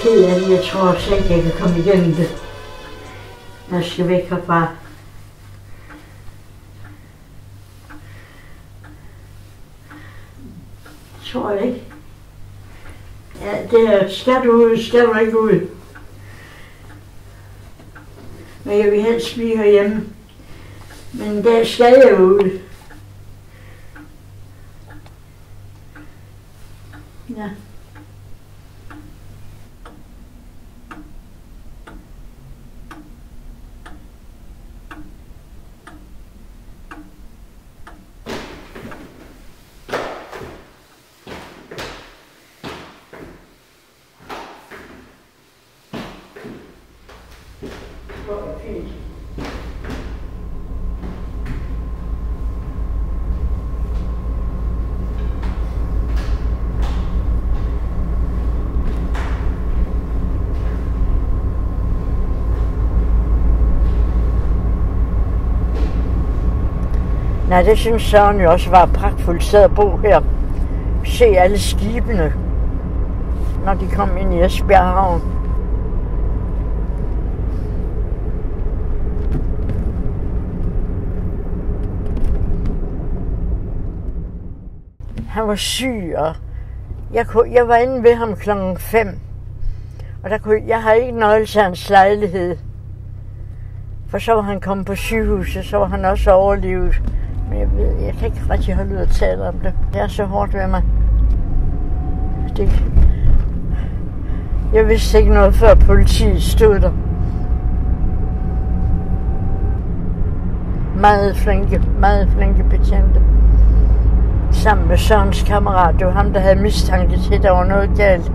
ked af det. Jeg tror slet ikke, jeg kan komme igennem det. Jeg skal væk herfra. Tror jeg ikke. Ja, det er, skal du ud, skal du ikke ud. Men jeg vil helst blive herhjemme. Men der skal jeg ud. Ja. Nej, det synes Søren jo også var et pragtfuldt sted at bo her. Se alle skibene, når de kom ind i Esbjerg Havn. Han var syg, og jeg var inde ved ham 5:00. Og jeg har ikke nøgle til hans lejlighed. For så var han kommet på sygehuset, så var han også overlevet. Men jeg kan ikke rigtig holde ud at tale om det. Det er så hårdt ved mig. Jeg vidste ikke noget før politiet stod der. Meget flinke betjente. Sammen med Sørens kammerat. Det var ham, der havde mistanke til, at der var noget galt.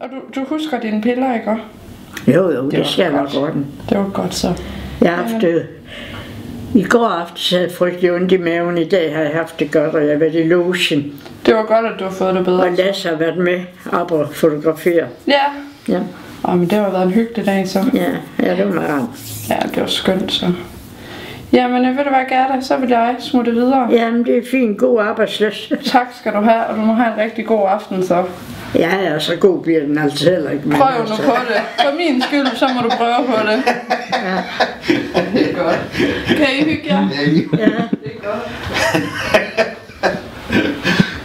Og du husker dine piller, ikke? Jo, det skal nok godt. Det var godt så. Jeg har haft det. I går aftes havde jeg frygtelig ondt i maven. I dag har jeg haft det godt, og jeg har været i logen. Det var godt, at du har fået det bedre. Og Lasse har været med op og fotografere. Ja. Men det har været en hyggelig dag så. Ja, det var meget. Ja, det var skønt så. Jamen, ved du hvad, Gerda, så vil jeg smutte videre. Jamen, det er fint. God arbejdsløs. Tak skal du have, og du må have en rigtig god aften så. Ja, så god bliver den altså heller ikke. Prøv nu på det. For min skyld, så må du prøve på det. Ja. Det er godt. Kan I hygge jer? Ja. Det er godt.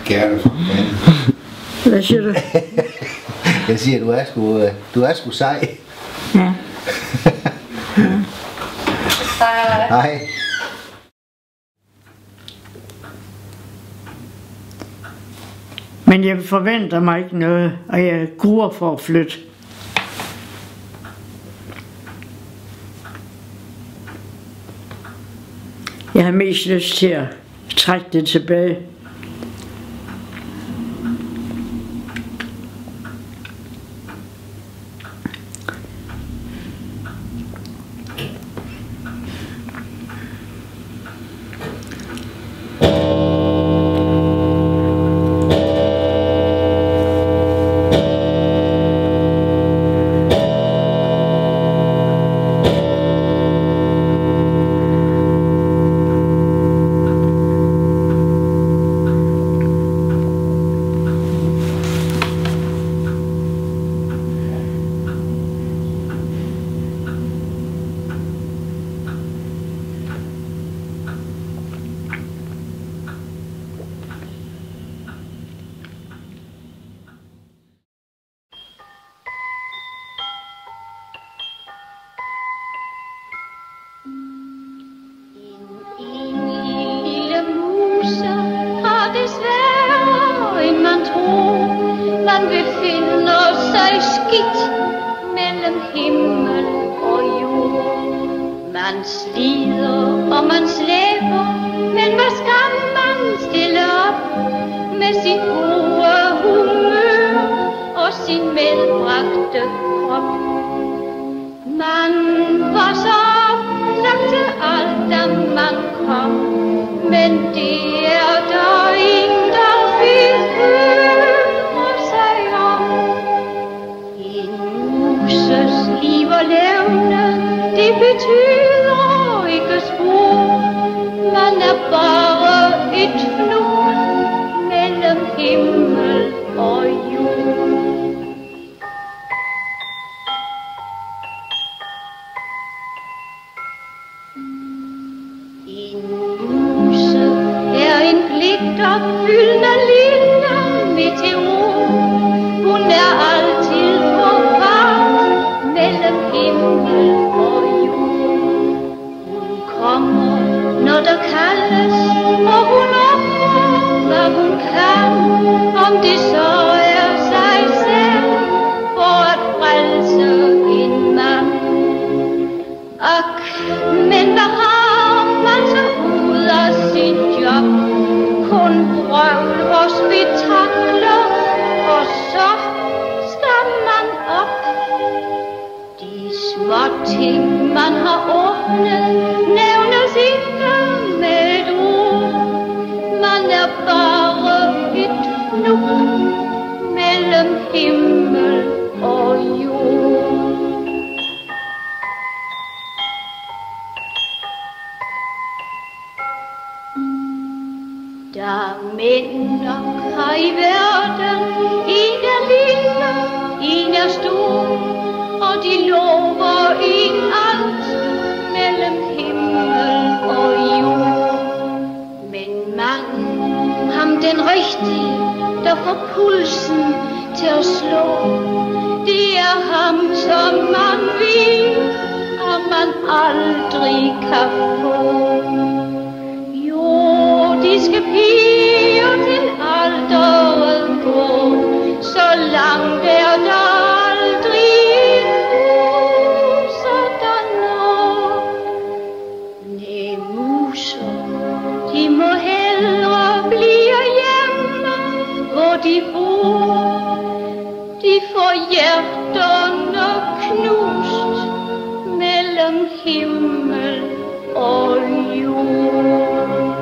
Gerda. Hvad siger du? Jeg siger, du er sgu sej. Ja. Hej. Men jeg forventer mig ikke noget, og jeg gruer for at flytte. Jeg har mest lyst til at trække det tilbage. Man befinder sig skidt mellem himmel og jord. Man slider og man slæber, men hvad skal man stille op med sit gode sin medbragte krop. Man var så oplagt til alt, da man kom, men det er der ingen, der vil høre sig om. En muses liv og levne, det betyder ikke spor. Man er bare et fnug mellem himmel og jord. En muse er en pligtopfyldende lille meteor. Hun er altid på vagt mellem himmel og jord. Hun kommer, når der kaldes, og hun offrer, hvad hun kan, om det så er sig selv, for at frelse en mand. Ak, men hvad har man så ud af sit job? Kun vrøvl og spektakler, og så skal man op. De små ting, man har ordnet, nævnes ikke med et ord. Man er bare et fnug mellem himmel og jord. Der er mænd nok her i verden, en er lille, en er stor, og de lover en alt mellem himmel og jord. Men manden, ham den rigtige, der får pulsen til at slå, det er ham, som man vil, og man aldrig kan få. Jordiske piger til alderet går, så langt er der aldrig en muser, der når. Næh, muser, de må hellere blive hjemme, hvor de bor. De får hjerterne knust mellem himmel og jord.